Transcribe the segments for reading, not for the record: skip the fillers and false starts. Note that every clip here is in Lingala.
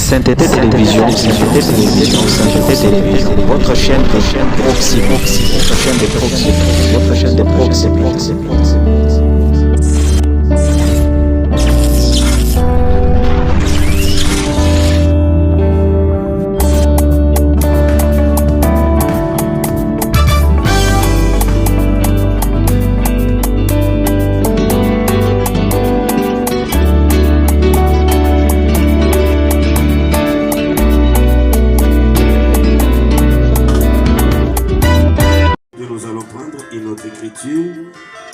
Sainteté Télévision, votre chaîne de proximité, votre chaîne de proximité.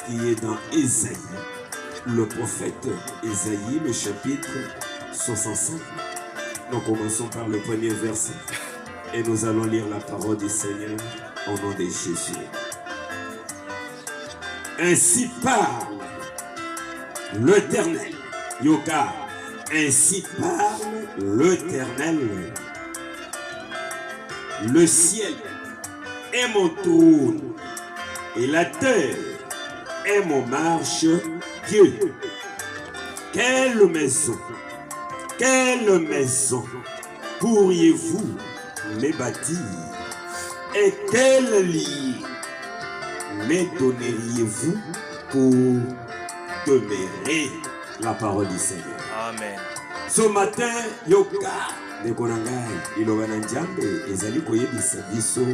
Qui est dans Ésaïe, le prophète Ésaïe, le chapitre 65. Nous commençons par le premier verset et nous allons lire la parole du Seigneur au nom de Jésus. Ainsi parle l'Éternel. Yoka, ainsi parle l'Éternel. Le ciel est mon trône et la terre est mon marche-pied. Quelle maison pourriez-vous me bâtir? Et quel lit me donneriez-vous pour demeurer? La parole du Seigneur. Amen. Ce matin, Yoka, Nekonangai, Ilogana Njambe, Ezali Koyebisa Biso,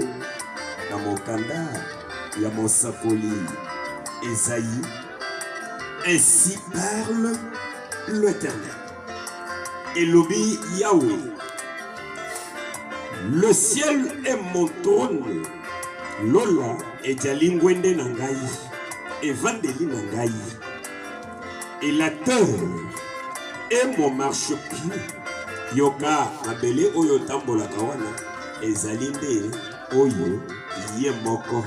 na mokanda ya mosakoli Ésaïe. Ainsi parle l'Éternel. Elobi Yahweh. Le ciel est mon trône. Lola et Jalingwende Nangai. Et Vandeli Nangai. Et la terre est mon marchepied. Yoka Abele Oyo Tambola Kawana. Ezalinde Oyo Yemoko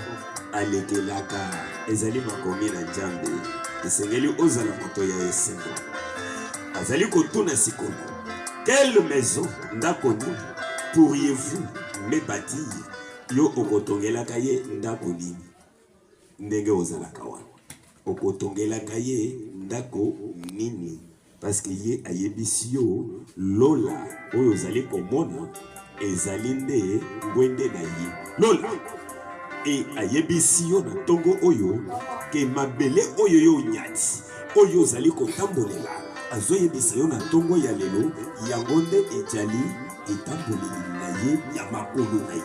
Alekelaka. Ezali makomi na Njambe. Esengeli ozala moto ya esengo. Azali kotuna sikono. Quelle maison ndakoni pourriez-vous me bâtir? Yo okotongelaka ye ndako nini? Ndenge ozalaka wana. Okotongelaka ye ndako nini? Parce que ye ayebisi yo lola oyo ozali komona ezali nde ngwende na ye. Lola et ayebisi yo na tongo oyo ke mabele oyo yo nyati oyo zali kotambolela azoyebisa yo na tongo ya lelo yango nde ejali etamboleli na ye ya makolo na ye.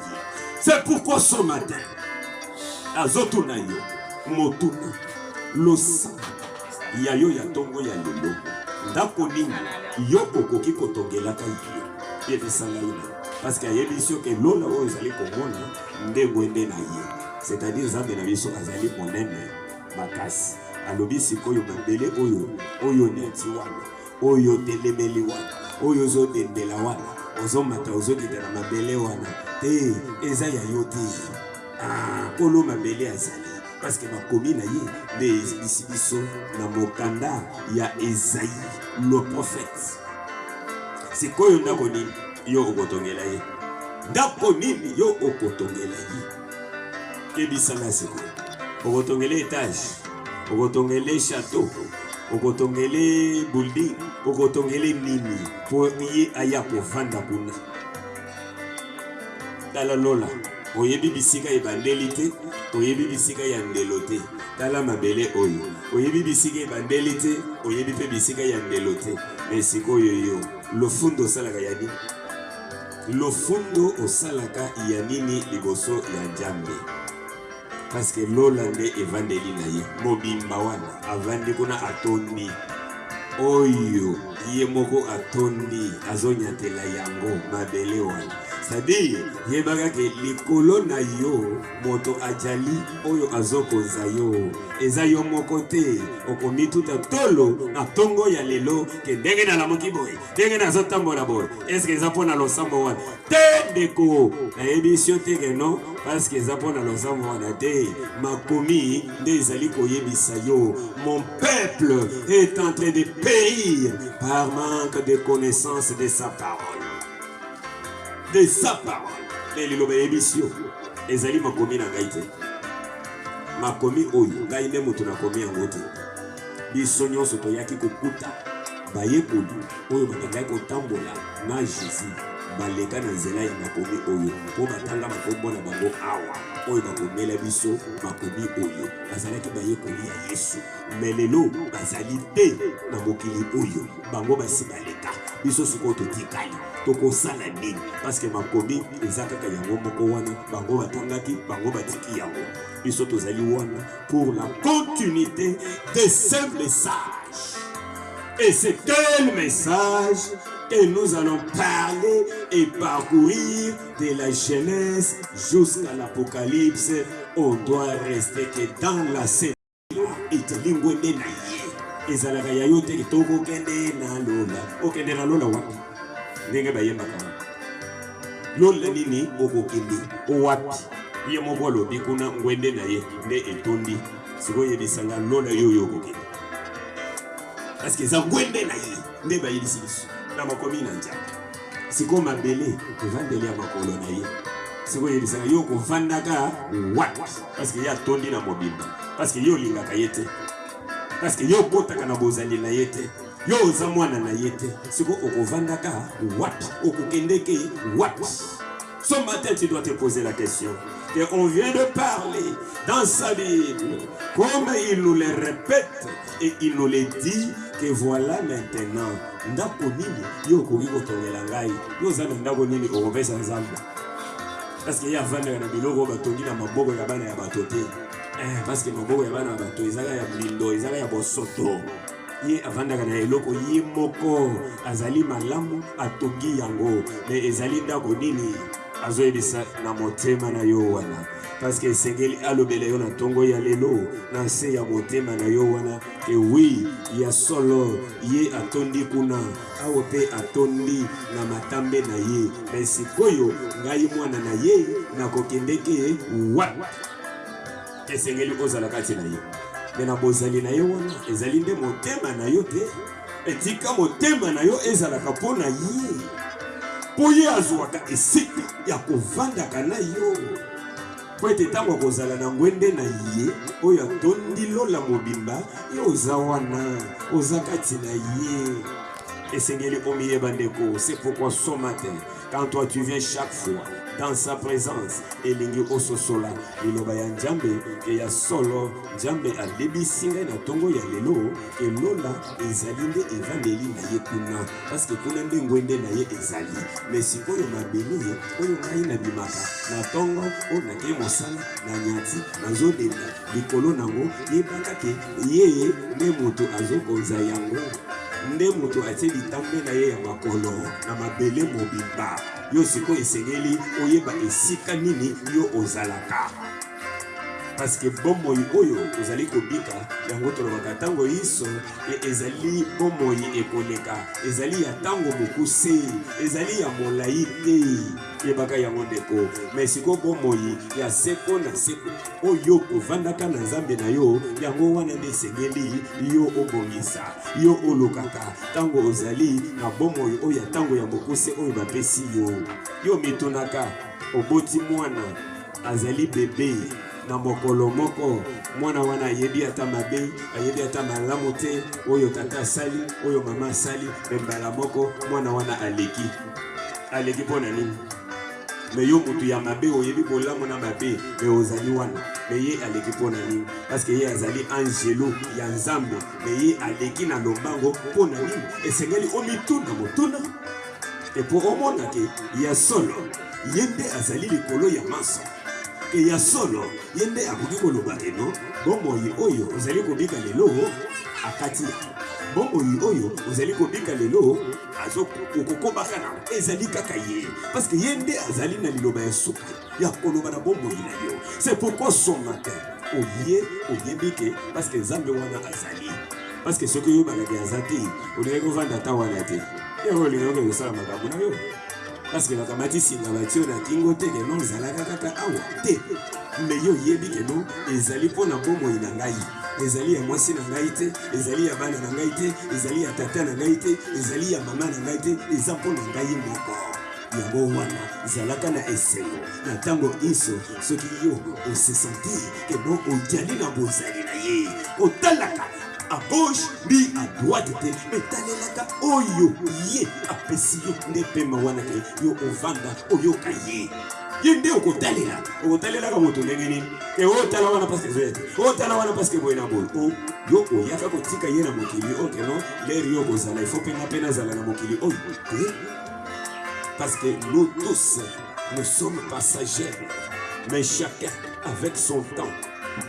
C'est pourquoi ce matin azotuna yo motuna losa ya yo ya tongo ya lelo ndako nini yo okoki kotongelaka yo yebisanga yo. Parce qu'il y a une mission que l'on a osé comprendre, c'est-à-dire que les missions azali monene makasi. Alobi sikoyo mabele oyo oyo netiwana oyo telemeli wana oyo zo dendela wana ozo mata ozo kitana mabele wana te eza ya yote kolo mabele azali parce que makomi na ye de biso na mokanda ya Ésaïe le prophète. Sikoyo ndako nini yo okotongela ye? Ndako nini yo okotongela ye? Kebisanga siko. Okotongela étage, okotongela château, okotongela building, okotongela nini pour ye aya kovanda kuna. Tala lola, oyebi bisika ebandeli te, oyebi bisika ya ndelo te. Tala mabele oyo, oyebi bisika ebandeli te, oyebi pe bisika ya ndelo te. Mais sikoyo yo, le fundo salaka ya nini? Le fundo osalaka ya nini liboso ya Njambe? Parce que l'olande evandeli na ye mobimba wana avandi kuna atondi oyo ye moko atondi azonyatela yango mabele wana. C'est-à-dire yebaka ke likolo na yo moto ajali oyo azokonza yo eza yo moko te okomi tuta tolo na tongo ya lelo ke ndenge na lamoki boy ndenge na zotambola boy. Est-ce que eza pona losambo wana te ndeko na ebisio te ke non? Parce que eza pona losambo wana te makomi nde ezali koyebisa yo mon peuple est en train de périr par manque de connaissance de sa parole. De sa parole. Les liloba ebisio ezali makomi na ngai te. Makomi oyo ngai nde moto na komi yango te. Biso nyonso toyaki kokuta bayekoli oyo bakendaki kotambola na Jésus baleka na nzela ya makomi oyo mpo batanga makombo na bango awa oyo bakomela biso makomi oyo bazalaki bayekoli ya Yesu me lelo bazali te na mokili oyo bango basi baleka biso sikoyo totikali tokosala nini parceke makomi eza kaka yango moko wana bango batangaki bango batiki yango biso tozali wana pour la continuité de ce message. Et c'est quel message que nous allons parler et parcourir de la Genèse jusqu'à l'Apocalypse. On doit rester que dans la scène. Et te lingwende na ye. Ezalaka ya yo te toko kende na lola. Okende na lola wapi? Ndenge bayemba kama. Lola nini okokende wapi? Ye moko lobi kuna ngwende na ye nde etondi. Siko yebisanga lola yo okokende. Parce que ça gwende na ye nde bayebisi biso na makomi na njaka siko mabele evandeli ya makolo na ye siko yebisaka yo kovandaka wapi parce que ye atondi na mobimba parce que yo olingaka ye te parce que yo okotaka na bozali na ye te yo oza mwana na ye te siko okovandaka wapi okokendeke wapi. Ce matin tu dois te poser la question que on vient de parler dans sa Bible comme il nous le répète et il nous le dit que voilà maintenant ndako nini yo koki kotongela ngai yo za ndako nini okopesa nzambe parce que ya vanda na biloko batongi na maboko ya bana ya bato te parce que maboko ya bana ya bato ezaka ya blindo ezaka ya bosoto ye avandaka na eloko ye moko azali malamu atongi yango me ezali ndako nini azoyebisa na motema na yo wana parce que esengeli alobela yo na ntongo ya lelo na se ya motema na yo wana ke wi ya solo ye atondi kuna awo mpe atondi na matambe na ye me sikoyo ngai mwana na ye nakokendeke wapi esengeli ozala kati na ye me na bozali na ye wana ezali nde motema na yo te etika motema na yo ezalaka mpo na ye mpo ye azwaka esika ya kovandaka na yo po ete ntango akozala na ngwende na ye oyo atondi lola mobimba ye oza wana oza kati na ye esengeli omiyeba ndeko. C'est pourquoi ce matin quand toi tu viens chaque fois dans sa présence elingi ososola liloba ya Nzambe ke ya solo Nzambe alebisi ngai na ntongo ya lelo elola ezali nde evandeli na ye kuna parce que kuna nde ngwende na ye ezali mais sikoyo mabele oyo ngai nabimaka na ntongo oyo nakei mosala na nyati nazodenda likolo nango yebaka ke ye nde moto azokonza yango nde moto atie litambe na ye ya makolo na mabele mobimba yo sikoyo esengeli oyeba esika nini yo ozalaka parce que bomoi oyo ozali kobika yango tolobaka ntango iso ezali bomoi ekoleka ezali ya ntango mokuse ezali ya molai te yebaka yango ndeko mais siko bomoi ya seko na seko oyo kovandaka na Nzambe na yo yango wana nde esengeli yo obongisa yo olukaka ntango ozali na bomoi oyo ya ntango ya mokuse oyo bapesi yo mitunaka oboti mwana azali bebe na mokolo moko mwana wana ayebi ata mabe ayebi ata malamu te oyo tata sali oyo mama sali mbala moko mwana wana aleki mpona nini me yo mutu ya mabe oyebi bolamu na mabe me ozali wana me ye aleki mpona nini parce que ye azali angelo ya Nzambe me ye aleki na lombango mpona nini esengeli omituna motuna epo omona ke ya solo ye nde azali likolo ya maso ke ya solo ye nde akoki koloba eno bomoi oyo ozali kobika lelo akati bomoi oyo ozali kobika lelo okokobaka na ezali kaka ye parce que ye nde azali na liloba ya suka ya koloba na bomoi na yo. C'est pourquoi ce matin oyebi ke parce que Nzambe wana azali parce que soki yo balaki aza te olingi kovanda ta wana te yango olingi kosala makambo na yo parce que bakamati singa batio na kingo te ke non ezalaka kaka awa te me yo yebi ke non ezali mpo na bomoi na ngai ezali ya mwasi na ngai te ezali ya bana na ngai te ezali ya tata na ngai te ezali ya mama na ngai te eza mpo na ngai moko yango wana zalaka na esengo na ntango iso soki yo ose sentir ke non ojali na bozali na ye otalaka à gauche, ni à droite, mais talelaka oyo, ye, apesi yo, nepe mawana ke, yo ovanda, oyo kaye. Yende okotalela, okotalela ka moto ndenge nini? E otala wana parce que zoete, otala wana parce que boyena boy. O yo oyaka kotika ye na mokili, ok non? L'air yo kozala, il faut pena zala na mokili. Oh, parce que nous tous, nous sommes passagers, mais chacun avec son temps,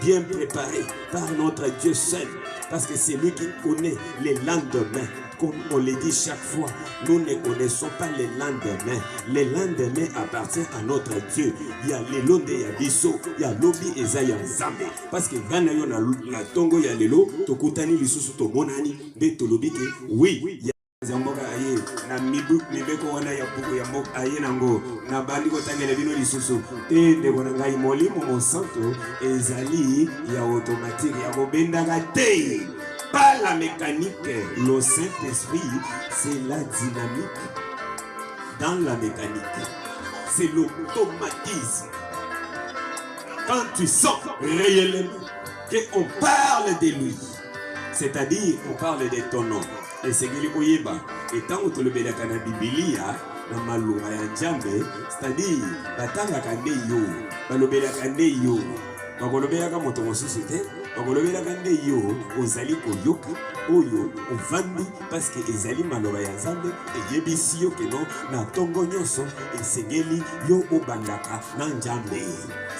bien préparé par notre Dieu seul, parce que c'est lui qui connaît les lendemains. Comme on le dit chaque fois, nous ne connaissons pas les lendemains. Les lendemains appartiennent à notre Dieu. Il y a les londes, il y a biso, il y a lobi et il y a zambe. Parce que quand on a la tongo, il y a les lots, tokutani lisusu to monani, de tolobi ke oui. Zamboka aye na mibeko wana ya buku ya mboka aye nango na bandi ko tangela bino lisusu te ndeko na ngai molimo monsanto ezali ya automatique ya kobendaka te. Pas la mécanique, le Saint-Esprit, c'est la dynamique. Dans la mécanique, c'est l'automatisme. Quand tu sens réellement qu'on parle de lui, c'est-à-dire qu'on parle de ton nom, et c'est que l'Oyeba, et tant que tu le bédaka na Biblia, na malunga ya Nzambe, c'est-à-dire, batanga kande yo, balobela kande yo, bakolobela ka moto mosusu te. Bakolobela kande yo ozali koyoka oyo ovandi parce que ezali maloba ya Nzambe eyebisi yo keno na tongo nyonso esengeli yo obandaka na Nzambe.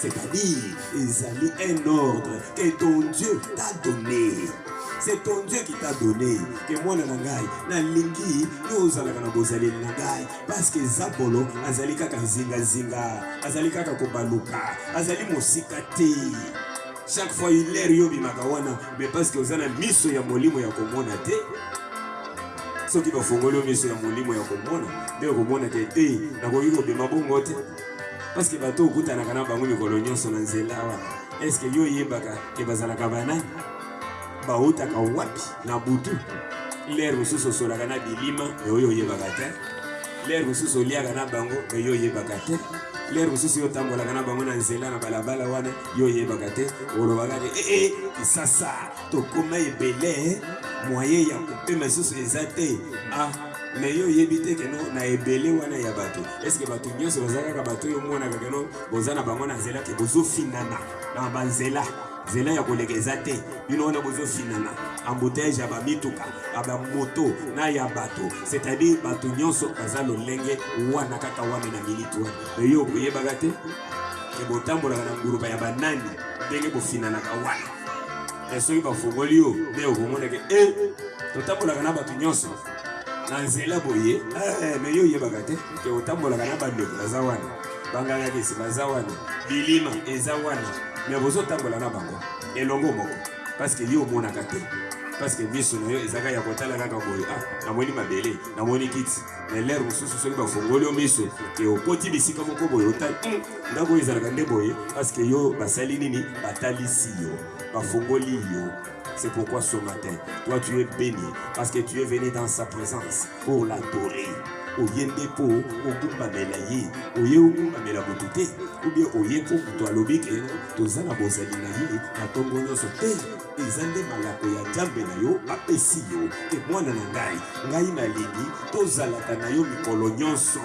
C'est-à-dire ezali un ordre que ton Dieu t'a donné. C'est ton Dieu qui t'a donné. Que moi na ngai na lingi yo ozalaka na bozali na ngai parce que Zabolo azali kaka zinga azali kaka kobaluka azali mosika te. Chaque fois il est yobi makawana, mais parce que vous avez miso ya molimo ya komona te. Ce qui va fongolo miso ya molimo ya komona, mais komona te te na ko yiko be mabongo te. Parce que bato okuta na kana bango mikolo nyonso na nzela wa. Est-ce que yo yebaka ke bazala kabana? Ba uta ka wapi na butu. L'air mususu sola kana bilima, yo yebaka te. L'air mususu lia kana bango, yo yebaka te. L'air mususu yo tambola kana bango na nzela na balabala wana yo yebaka te olobaka te sasa tokoma ebele moyen ya kopema susu eza te mais yo yebite keno na ebele wana ya bato est-ce que bato nyonso bazaka ka bato yo mona ka keno bozana bango na nzela ke bozo finana na banzela zela ya kolekeza te bino wana bozo finana embouteillage ya bamituka aba moto na ya bato c'est-à-dire bato nyonso baza lolenge wana kaka wana na militu wana yo boyebaka te ke botambolaka na nguruba ya banani ndenge bofinanaka wana soki bafongoli yo nde okomona ke totambolaka na bato nyonso na nzela boye mais yo oyebaka te ke otambolaka na bandeko baza wana banganga kesi baza wana bilima eza wana mais vous otambola na bango elongo moko parce que yo monaka te parce que biso na yo ezaka ya kotala kaka boye namoni mabele namoni kiti mais l'air mosusu soki bafongoli yo miso ke okoti bisika moko boye otali ndako ezalaka nde boye parce que yo basali nini batalisi yo bafongoli yo. C'est pourquoi ce matin, toi tu es béni parce que tu es venu dans sa présence pour l'adorer. Oyende po okumba melaye oye okumba mela botute ou bien oye po to alobi ke tozana bozali na ye na tongo nyonso te ezande malako ya Nzambe na yo apesi yo ke mwana na ngai na lingi tozalaka na yo mikolo nyonso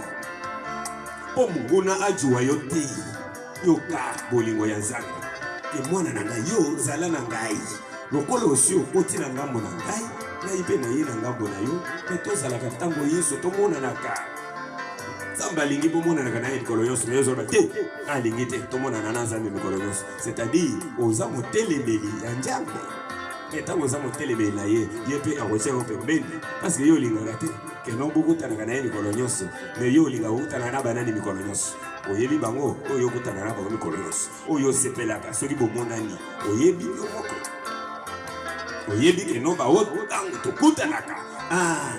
po munguna ajuwa yo te yoka bolingo ya Nzambe ke mwana na ngai yo zala na ngai lokolo osi okoti na ngambo na ngai na ipe na ye na ngambo na yo pe tozalaka ntango yesu tomonanaka Nzambe alingi bomonanaka na ye mikolo nyonso me yozoba te alingi te tomonana na Nzambe mikolo nyonso c'est-à-dire oza motelemeli ya Nzambe me ntango oza motelemeli na ye ye mpe akotia yo pembeni parce que yo olingaka te keno bokutanaka na ye mikolo nyonso me yo olingaka kokutana na banani mikolo nyonso oyebi bango oyo okutana na bango mikolo nyonso oyo osepelaka soki bomonani oyebi yo moko oyebi keno baoto ntango tokutanaka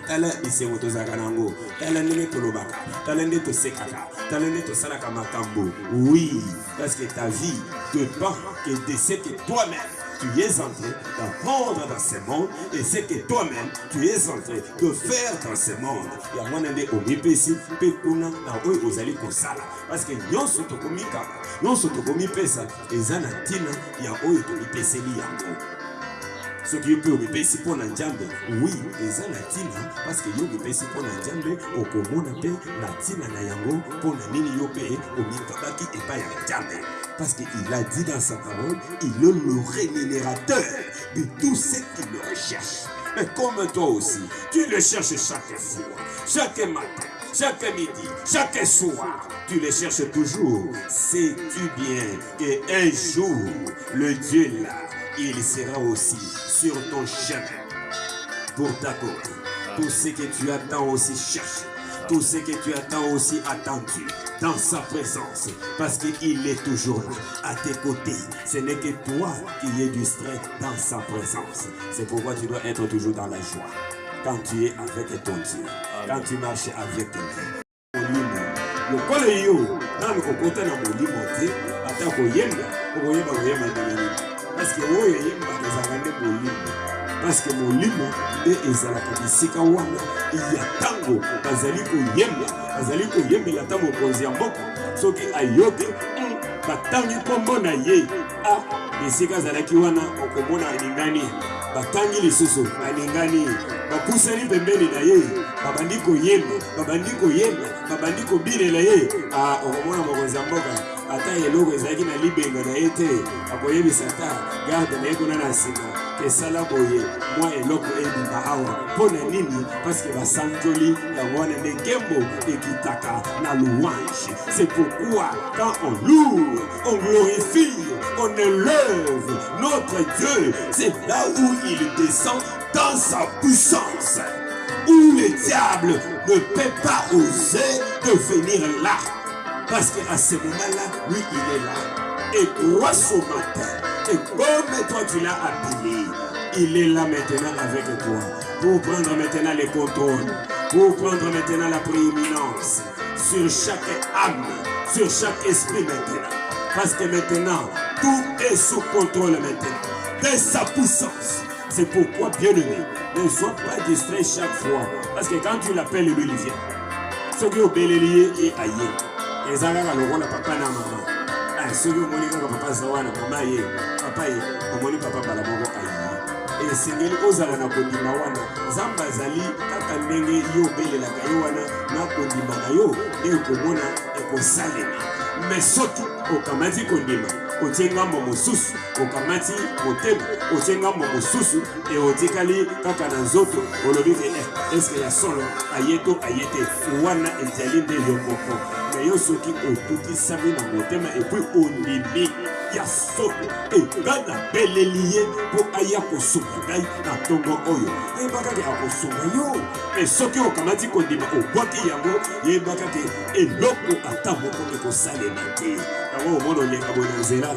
tala bisengo tozalaka nango tala ndenge tolobaka tala nde tosekaka tala nde tosalaka makambo oui parce que ta vie dépend que de ce que toi-même tu es en train d'apprendre dans ce monde et ce que toi-même tu es en train de faire dans ce monde yango na nde omipesi mpe kuna na oyo ozali kosala parce que nyonso tokomikaka nyonso tokomipesa eza na ntina ya oyo tomipeseli yango Ce qui peut repérer pour la jambe, oui, les latina, parce que yo repérer pour la jambe, au commun appelle latina na yango, pour la nini yo paye, au mikabaki et pas la jambe. Parce qu'il a dit dans sa parole, il est le rémunérateur de tous ceux qui le recherchent. Mais comme toi aussi, tu le cherches chaque fois, chaque matin, chaque midi, chaque soir, tu le cherches toujours. Sais-tu bien qu'un jour, le Dieu là, il sera aussi sur ton chemin pour t'accorder. Tout ce que tu attends aussi cherche. Tout ce que tu attends aussi attendu dans sa présence. Parce qu'il est toujours là, à tes côtés. Ce n'est que toi qui es du stress dans sa présence. C'est pourquoi tu dois être toujours dans la joie. Quand tu es avec ton Dieu. Quand tu marches avec ton Dieu. Le col est yo. Dans le côté de mon lit monté. Attends qu'on y aime. Parce que moi, il y a parce que mon limo est ezalaka bisika wana il y a tango bazali ko yemba la tango konzi mboko soki ayoke batangi kombo na ye bisika zalaki wana okomona alingani batangi lisusu alingani bakusani pembeni na ye babandi ko yemba babandi ko bilela ye okomona mokonzi mboka ata eloko ezalaki na libenga na ye te akoyebisa ta garde na ye kuna na nsima esala boye moi eloko ebima awa mpo na nini parce que basanjoli yango wana nde nkembo ekitaka na louange. C'est pourquoi quand on loue, on glorifie, on élève notre Dieu, c'est là où il descend dans sa puissance, où le diable ne peut pas oser de venir là. Parce qu'à ce moment-là, lui, il est là. Et toi, ce matin, et comme toi, tu l'as appelé, il est là maintenant avec toi. Pour prendre maintenant les contrôles. Pour prendre maintenant la prééminence. Sur chaque âme, sur chaque esprit maintenant. Parce que maintenant, tout est sous contrôle maintenant. De sa puissance. C'est pourquoi, bien-aimé, ne sois pas distrait chaque fois. Parce que quand tu l'appelles, lui, il vient. Ce qui est au Bélélier et aïe. Et ça, là, le rôle de papa et maman. Ce qui est au Monika, papa, Zawana, maman, papa, au Monika, papa, la maman, aïe. Et c'est que aux alana kondima wana. Zamba zali, kaka ndenge yo belelaka yo wana, na kondima na yo, ne okomona ekosalema. Mais surtout, okamati kondima. Otienga mosusu, okamati motema, otienga mosusu, et otikali kaka na nzoto, olobi ke est-ce que ya solo ayeto ayete wana ezali nde yo moko. Mais yo soki otuki sami na motema et puis ondimi ya solo et gana beleliye po aya kosunga ngai na tongo oyo. Yebaka ke akosunga yo. Mais soki okamati kondima obwaki yango, yebaka ke eloko ata moko ekosalema te. Yango omono lenga bona nzela.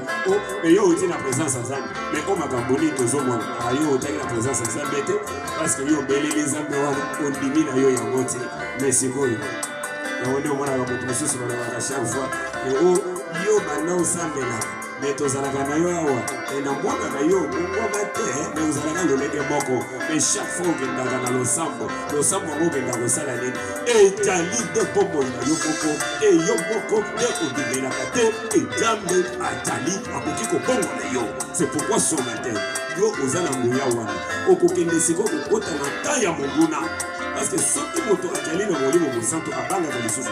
Mais yo oti na présence ya Nzambe. Mais o makambo nini tozomona yo otaki na présence ya Nzambe te parce que yo beleli Nzambe wana ondimi na yo yango te. Mais sikoyo yango nde omonaka moto mosusu balobaka chaque fois yo banda osambelaka mais tozalaka na yo awa na mwanaka yo ongwama te mais ozalaka lolenge moko. Mais chaque fois okendaka na losambo yango okendaka kosala nini etali nde bomoi na yo moko e yo moko nde odimelaka te Nzambe atali akoki kobongola yo. C'est pourquoi ce matin yo oza na nguya wana okokende sikoyo kokota na ta ya monguna. Parce que soki moto akeli na molimo mosantu abangaka lisusu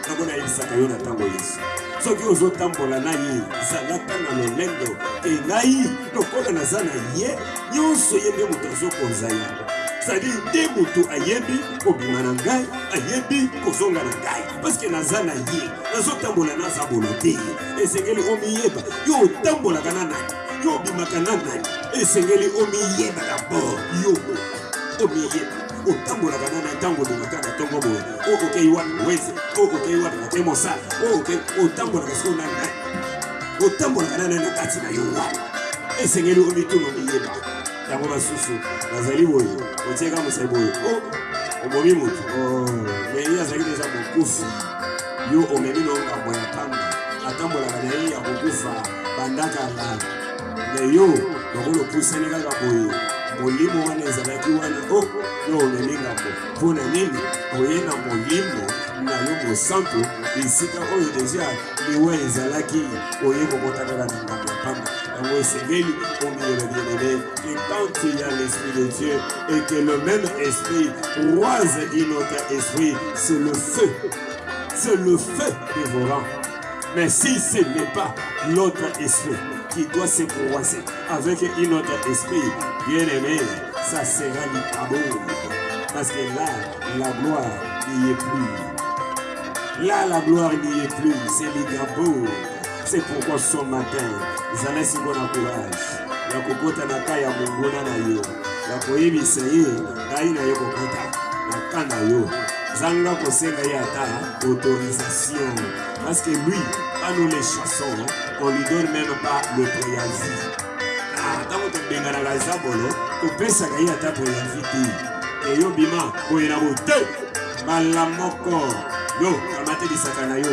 tango nayebisaka yo na ntango Yesu. Soki ozotambola na ye zalaka na lolendo e ngai lokola naza na ye nyonso ye nde moto azokonza yango. C'est-à-dire nde moto ayebi kobima na ngai ayebi kozonga na ngai parce que naza na ye nazotambola naza bolo te esengeli omiyeba yo otambolaka na nani yo obimaka na nani esengeli omiyeba d'abord yo omiyeba otambolaka na ntango olingaka na ntongo boye okokei wana weze okokei wana na te mosala otambolaka siko na nani otambolaka na nani na kati na yo wana esengeli omituno miyeba. Yango basusu bazali boye otieka mosali boye omomi motu mais ye azali deja mokufi yo omemi no ngambo ya pamba atambolaka na ye ya kokufa bandaka la. Mais yo lokolo opusani kaka boye molimo wana ezalaki wana yo omemi ngambo mpona nini oye na molimo na yo mosantu esika oyo deja liwa ezalaki oye kokota kaka na ngambo ya pamba. Et quand il y a l'Esprit de Dieu et que le même Esprit croise notre esprit, c'est le feu. C'est le feu dévorant. Mais si ce n'est pas l'autre esprit qui doit se croiser avec un autre esprit, bien aimé, ça sera l'itabour. Parce que là, la gloire n'y est plus. Là, la gloire n'y est plus. C'est l'itabour. C'est pourquoi ce matin, vous allez si bon courage. La kokota na kaya mungona na yo. La koyibi seye, na ina yo kokota. Na kana yo. Zanga kosenga yata autorisation. Parce que lui, quand nous les chassons, on lui donne même pas le préavis. Ah, tant que tu benga na gaza bolo, tu pesa kaya ta préavis. Et yo bima, ko ina bote. Malamoko. Yo, kamate bisakana yo.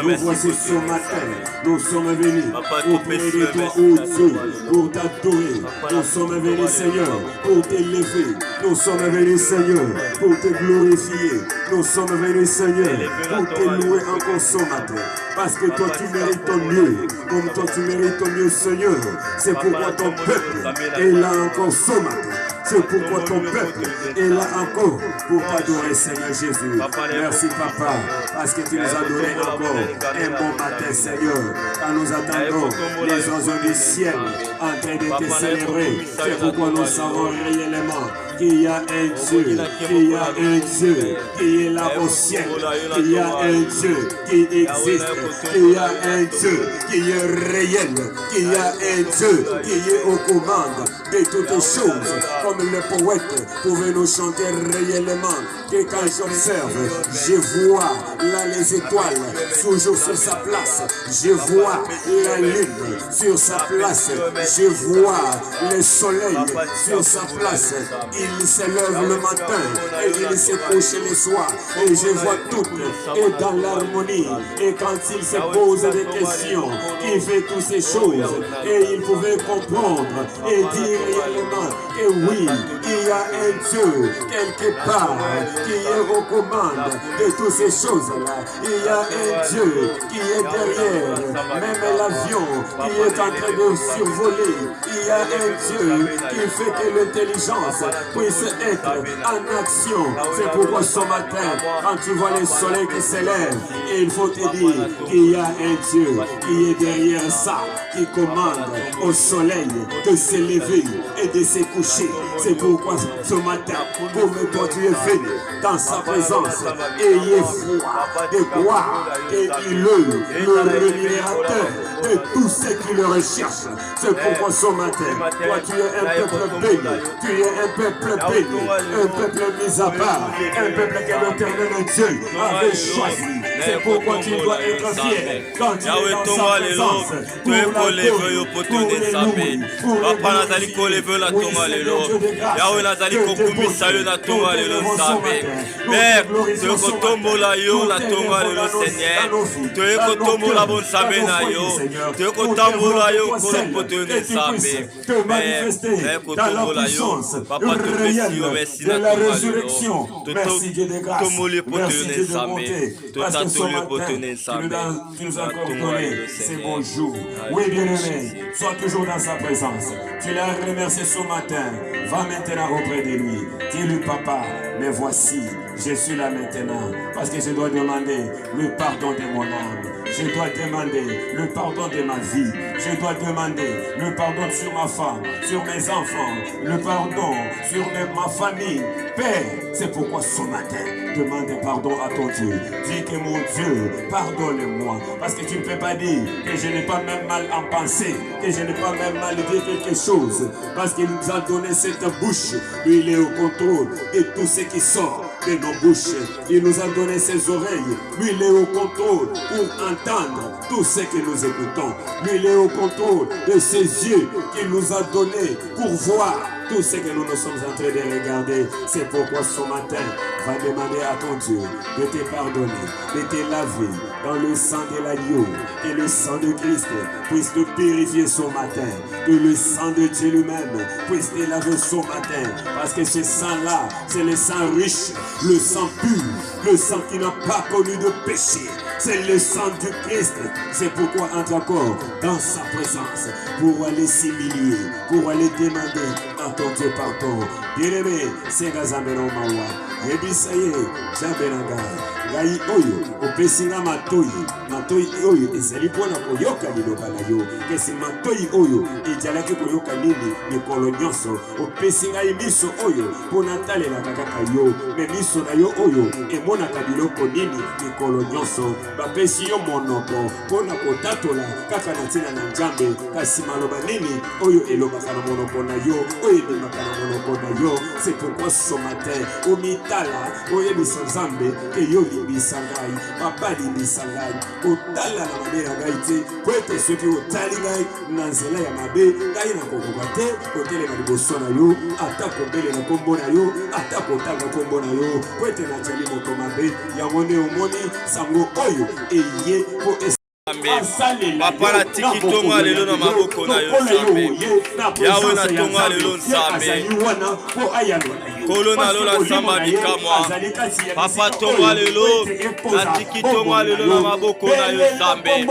Nous voici ce matin, nous sommes venus auprès de toi, ô Dieu, pour t'adorer. Nous sommes venus, Seigneur, pour t'élever. Nous sommes venus, Seigneur, pour te glorifier. Nous sommes venus, Seigneur, pour te louer encore ce matin. Parce que toi, tu mérites ton mieux. Comme toi, tu mérites ton mieux, Seigneur. C'est pourquoi ton peuple est là encore ce matin. C'est pourquoi ton peuple est là encore pour t'adorer, Seigneur Jésus. Merci, Papa, parce que tu nous as donné encore un bon matin, Seigneur. Quand nous attendons les oiseaux du ciel en train de te célébrer, c'est pourquoi nous savons réellement qu'il y a un Dieu, qu'il y a un Dieu qui est là au ciel, qu'il y a un Dieu qui existe, qu'il y a un Dieu qui est réel, qu'il y a un Dieu qui est aux commandes de toutes choses. Comme le poète pouvait nous chanter réellement, que quand j'observe, je vois là les étoiles toujours sur sa place, je vois la lune sur sa place, je vois le soleil sur sa place. Il se lève le matin et il se couche le soir, et je vois tout est dans l'harmonie. Et quand il se pose des questions, il fait toutes ces choses, et il pouvait comprendre et dire réellement que oui, il y a un Dieu quelque part qui est aux commandes de toutes ces choses-là. Il y a un Dieu qui est derrière même l'avion qui est en train de survoler. Il y a un Dieu qui fait que l'intelligence puisse être en action. C'est pourquoi ce matin, quand tu vois le soleil qui s'élève, il faut te dire qu'il y a un Dieu qui est derrière ça, qui commande au soleil de se lever et de se coucher. C'est pourquoi ce matin, comme toi tu es venu dans sa présence, ayez foi de croire qu'il est le rémunérateur de tous ceux qui le recherchent. C'est pourquoi ce matin, toi tu es un peuple béni, tu es un peuple béni, un peuple mis à part, un peuple que l'éternel Dieu avait choisi. C'est pourquoi tu dois être fier quand tu es dans sa présence pour l'adorer, pour louer, pour Papa nazali kolevela tonga lelo. Yawe nazali kokumisa yo na tonga lelo Nzambe. Père, toye kotombola yo na tonga lelo Seigneur. Toye kotombola bon Nzambe na yo. Toye kotambola yo kolopoto yo Nzambe. Père, kotombola yo. Papa topesi yo merci na tonga lelo. Totomoli poto yo Nzambe. Totatoli poto yo Nzambe. Tu nous as encore donné ces bons jours. Oui, bien-aimé, sois toujours dans sa présence. Tu l'as remercié ce matin. Va maintenant auprès de lui. Dis-lui, Papa, mais voici, je suis là maintenant. Parce que je dois demander le pardon de mon âme. Je dois demander le pardon de ma vie. Je dois demander le pardon sur ma femme, sur mes enfants, le pardon sur ma famille. Père, c'est pourquoi ce matin, demande pardon à ton Dieu. Dis que mon Dieu, pardonne-moi. Parce que tu ne peux pas dire que je n'ai pas même mal en penser, que je n'ai pas même mal dit quelque chose. Parce qu'il nous a donné cette bouche. Lui, il est au contrôle de tout ce qui sort de nos bouches. Il nous a donné ses oreilles. Lui, il est au contrôle pour entendre tout ce que nous écoutons. Lui, il est au contrôle de ses yeux qu'il nous a donné pour voir tout ce que nous sommes en train de regarder. C'est pourquoi ce matin, va demander à ton Dieu de te pardonner, de te laver dans le sang de l'agneau. Que le sang de Christ puisse te purifier ce matin. Que le sang de Dieu lui-même puisse te laver ce matin. Parce que ce sang-là, c'est le sang riche, le sang pur, le sang qui n'a pas connu de péché. C'est le sang du Christ. C'est pourquoi entre encore dans sa présence pour aller s'humilier, pour aller demander à ton Dieu pardon. Bien-aimé, c'est Gazamero Mawa. Yebisaye, Jabenanga. Gai oyo, opesinga matoi oyo, ezali pona koyoka liloba na yo. Kesi matoi oyo, ejalaki koyoka nini mikolo nyonso. Opesinga miso oyo, pona talela kaka yo. Me miso na yo oyo, emonaka biloko nini mikolo nyonso. Bapesi yo monoko, pona kotatola kaka na tina na Nzambe. Kasi maloba nini oyo elobaka na monoko na yo, oyo ebimaka na monoko na yo. C'est pourquoi ce matin, omitala, oyebisa Nzambe, eyoli bisangai, papa di bisangai, otala na mabe na ngai te, po ete soki otali ngai na nzela ya mabe, ngai na kokoka te, kotelema liboso na yo, ata kobele na kombo na yo, ata kotanga kombo na yo, po ete nazali moto mabe, yango nde omoni sango oyo eye po Papa na tiki tonga lelo na maboko na yo Nzambe. Yawe na tonga lelo Nzambe. Kolo na lola Nzamba bikamwa. Papa tonga lelo na tiki tonga lelo na maboko na yo Nzambe.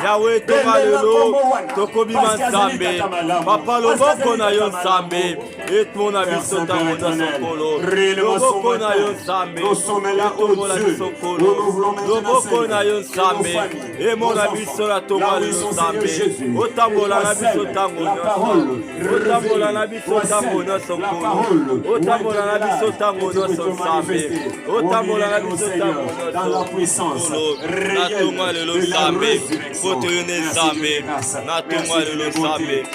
Yawe tonga lelo tokobima Nzambe. Papa loboko na yo Nzambe. Etmona biso tango na sokolo. Loboko na yo Nzambe. Etongo la biso kolo. Loboko na yo Nzambe. Emona biso la tonga lelo Nzambe. Otambola na biso tango nyonso. Otambola na biso tango nyonso kolo. Otambola na biso tango nyonso Nzambe. Otambola na biso tango nyonso. Na tonga lelo Nzambe. Foto yone Nzambe. Na tonga lelo Nzambe.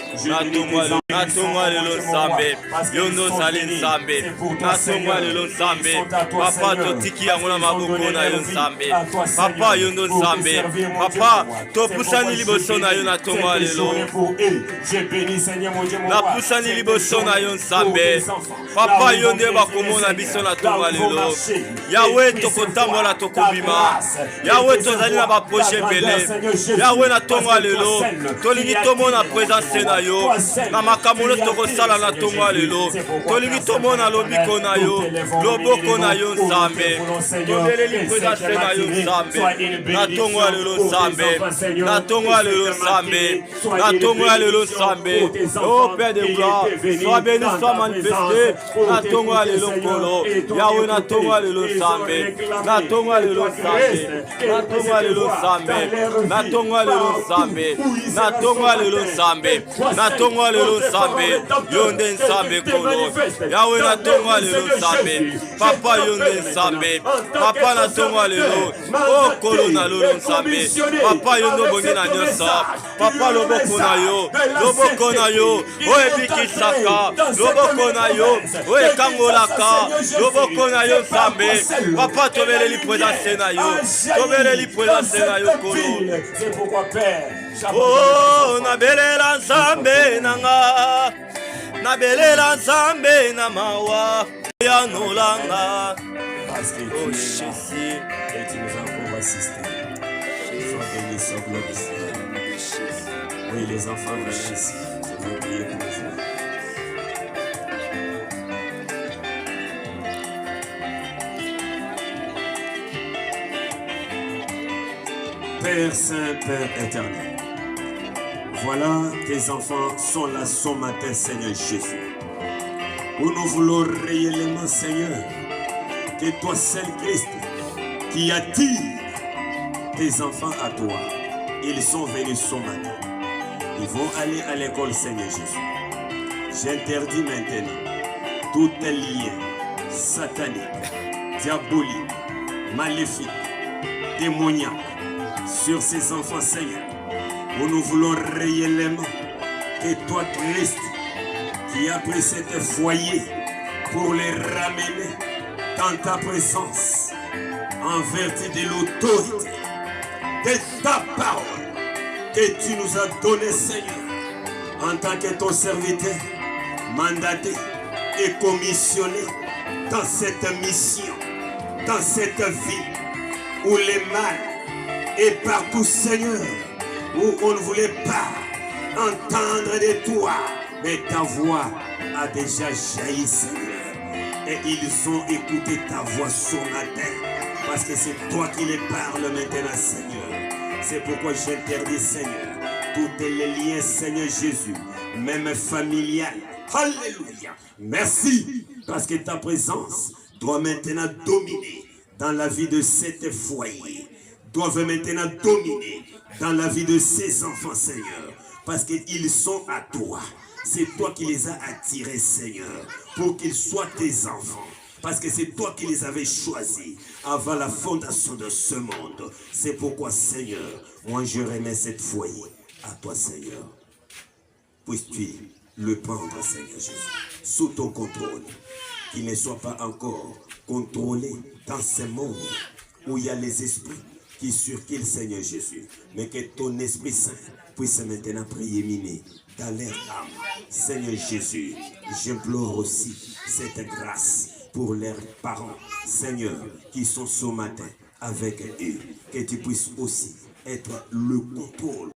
Na tonga lelo Nzambe. Yondo zali Nzambe. Na tonga lelo Nzambe. Papa totiki yango na maboko na yo Nzambe. Papa yondo Nzambe. Papa topusani liboso na yo na tonga lelo. Na pusani liboso na yo Nzambe. Papa yonde bakomona biso na tonga lelo. Yawe tokotambola tokobima. Yawe tozali na baproche ebele. Yawe na tonga lelo. Tolingi tomona présence na yo. Na makambo tokosala na tonga lelo. Tolingi tomona lobiko na yo. Loboko na yo Nzambe. Toleleli présence na yo Nzambe. Na tonga lelo Nzambe. Na tonga lelo Nzambe. Na tonga lelo Nzambe. Oh Père de gloire, sois béni, sois manifesté. Na tonga lelo kolo. Yawe na tonga lelo Nzambe. Na tonga lelo Nzambe. Na tonga lelo Nzambe. Na tonga lelo Nzambe. Na tonga lelo Nzambe. Na tonga lelo Nzambe. Yonde Nzambe kolo. Yawe na tonga lelo Nzambe. Papa yonde Nzambe. Papa na tonga lelo. Oh kolo na lelo Nzambe. Papa yondo bongi na nyosa. Papa loboko na yo. Loboko na yo. Oye bikisaka. Loboko na yo. Oye kangolaka. Loboko na yo Nzambe. Papa tobele li présence na yo. Tobele li présence na yo kolo. Oh nabelela Nzambe nanga. Nabelela Nzambe na mawa. Ya nolanga. Oh Jésus. Et tu nous as encore assisté. Sois béni, sois glorifié. Oui, les enfants, venez ici. Je vais prier pour vous. Père Saint, Père éternel, voilà tes enfants sont là ce matin, Seigneur Jésus. Où nous voulons réellement, Seigneur, que toi seul Christ qui attire tes enfants à toi. Ils sont venus ce matin. Ils vont aller à l'école, Seigneur Jésus. J'interdis maintenant tout lien satanique, diabolique, maléfique, démoniaque sur ces enfants, Seigneur. Où nous voulons réellement que toi, Christ, qui a pris cet foyer pour les ramener dans ta présence, en vertu de l'autorité de ta parole que tu nous as donnée, Seigneur, en tant que ton serviteur, mandaté et commissionné dans cette mission, dans cette vie où le mal est partout, Seigneur, où on ne voulait pas entendre de toi, mais ta voix a déjà jailli, Seigneur. Et ils ont écouté ta voix ce matin. Parce que c'est toi qui les parles maintenant, Seigneur. C'est pourquoi j'interdis, Seigneur, tous les liens, Seigneur Jésus, même familial. Alléluia. Merci, parce que ta présence doit maintenant dominer dans la vie de cet foyer. Doivent maintenant dominer dans la vie de ces enfants, Seigneur. Parce qu'ils sont à toi. C'est toi qui les as attirés, Seigneur, pour qu'ils soient tes enfants. Parce que c'est toi qui les avais choisis avant la fondation de ce monde. C'est pourquoi, Seigneur, moi je remets cette foyer à toi, Seigneur. Puisses-tu le prendre, Seigneur Jésus, sous ton contrôle. Qu'il ne soit pas encore contrôlé dans ce monde où il y a les esprits qui circulent, Seigneur Jésus. Mais que ton Esprit Saint puisse maintenant prééminer dans leur âme. Seigneur Jésus, j'implore aussi cette grâce pour leurs parents, Seigneur, qui sont ce matin avec eux. Que tu puisses aussi être le contrôle